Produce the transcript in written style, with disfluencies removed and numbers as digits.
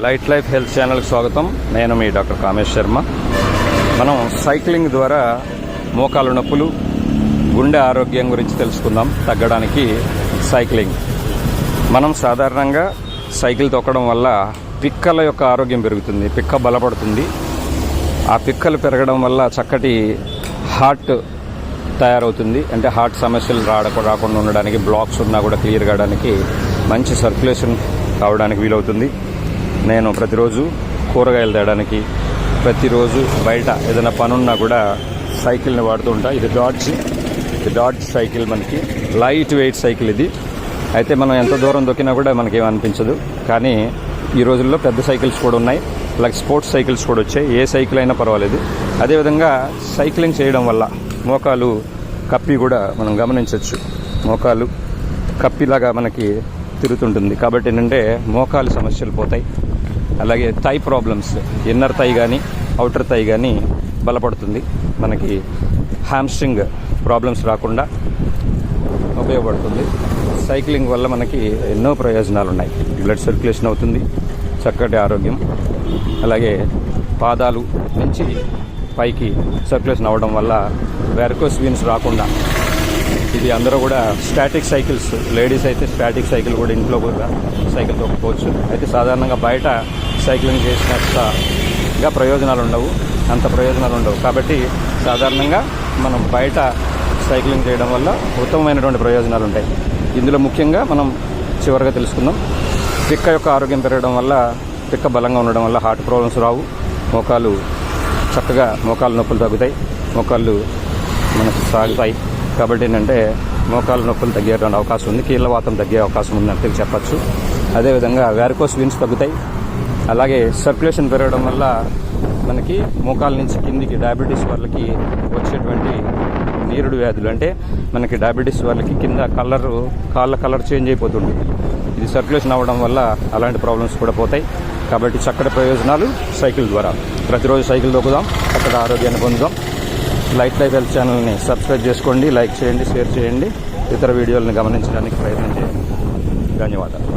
Light life health ఛానల్కి స్వాగతం. నేను మీ డాక్టర్ కామేష్ శర్మ. మనం సైక్లింగ్ ద్వారా మోకాలు నొప్పులు, గుండె ఆరోగ్యం గురించి తెలుసుకుందాం. తగ్గడానికి సైక్లింగ్. మనం సాధారణంగా సైకిల్ తొక్కడం వల్ల పిక్కల యొక్క ఆరోగ్యం పెరుగుతుంది, పిక్క బలపడుతుంది. ఆ పిక్కలు పెరగడం వల్ల చక్కటి హార్ట్ తయారవుతుంది. అంటే హార్ట్ సమస్యలు రాకుండా ఉండడానికి, బ్లాక్స్ ఉన్నా కూడా క్లియర్ కావడానికి, మంచి సర్క్యులేషన్ కావడానికి వీలవుతుంది. నేను ప్రతిరోజు కూరగాయలు తేయడానికి, ప్రతిరోజు బయట ఏదైనా పనున్నా కూడా సైకిల్ని వాడుతూ ఉంటా. ఇది డాడ్జ్ సైకిల్, మనకి లైట్ వెయిట్ సైకిల్ ఇది. అయితే మనం ఎంత దూరం దొక్కినా కూడా మనకేం అనిపించదు. కానీ ఈ రోజుల్లో పెద్ద సైకిల్స్ కూడా ఉన్నాయి, అలాగే స్పోర్ట్స్ సైకిల్స్ కూడా వచ్చాయి. ఏ సైకిల్ అయినా పర్వాలేదు. అదేవిధంగా సైక్లింగ్ చేయడం వల్ల మోకాలు కప్పి కూడా మనం గమనించవచ్చు. మోకాలు కప్పిలాగా మనకి తిరుగుతుంటుంది. కాబట్టి ఏంటంటే మోకాలు సమస్యలు పోతాయి. అలాగే థై ప్రాబ్లమ్స్, ఇన్నర్ థై కానీ అవుటర్ థై కానీ బలపడుతుంది. మనకి హ్యామ్స్ట్రింగ్ ప్రాబ్లమ్స్ రాకుండా ఉపయోగపడుతుంది. సైక్లింగ్ వల్ల మనకి ఎన్నో ప్రయోజనాలు ఉన్నాయి. బ్లడ్ సర్క్యులేషన్ అవుతుంది, చక్కటి ఆరోగ్యం. అలాగే పాదాలు నుంచి పైకి సర్క్యులేషన్ అవ్వడం వల్ల వెరికోస్ వీన్స్ రాకుండా. ఇది అందరూ కూడా స్టాటిక్ సైకిల్స్, లేడీస్ అయితే స్టాటిక్ సైకిల్ కూడా ఇంట్లో కూడా సైకిల్ తొక్కుకోవచ్చు. అయితే సాధారణంగా బయట సైక్లింగ్ చేసినట్టుగా ప్రయోజనాలు ఉండవు, అంత ప్రయోజనాలు ఉండవు. కాబట్టి సాధారణంగా మనం బయట సైక్లింగ్ చేయడం వల్ల ఉత్తమమైనటువంటి ప్రయోజనాలు ఉంటాయి. ఇందులో ముఖ్యంగా మనం చివరిగా తెలుసుకుందాం. పిక్క యొక్క ఆరోగ్యం పెరగడం వల్ల, పిక్క బలంగా ఉండడం వల్ల హార్ట్ ప్రాబ్లమ్స్ రావు. మోకాలు నొప్పులు తగ్గుతాయి, మోకాళ్ళు మనకు సాగుతాయి. కాబట్టి ఏంటంటే మోకాలు నొప్పులు తగ్గే అవకాశం ఉంది, కీళ్ళవాతం తగ్గే అవకాశం ఉందంటే చెప్పచ్చు. అదేవిధంగా వెరికోస్ వీన్స్ తగ్గుతాయి. అలాగే సర్క్యులేషన్ పెరగడం వల్ల మనకి మోకాల నుంచి కిందికి డయాబెటీస్ వాళ్ళకి వచ్చేటువంటి నీరుడు వ్యాధులు, అంటే మనకి డయాబెటీస్ వాళ్ళకి కింద కాళ్ళ కలర్ చేంజ్ అయిపోతుంది. ఇది సర్క్యులేషన్ అవ్వడం వల్ల అలాంటి ప్రాబ్లమ్స్ కూడా పోతాయి. కాబట్టి చక్కటి ప్రయోజనాలు సైకిల్ ద్వారా. ప్రతిరోజు సైకిల్ తొక్కుదాం, చక్కటి ఆరోగ్యాన్ని పొందుదాం. లైట్ లైఫ్ హెల్త్ ఛానల్ని సబ్స్క్రైబ్ చేసుకోండి, లైక్ చేయండి, షేర్ చేయండి, ఇతర వీడియోలను గమనించడానికి ప్రయత్నం చేయండి. ధన్యవాదాలు.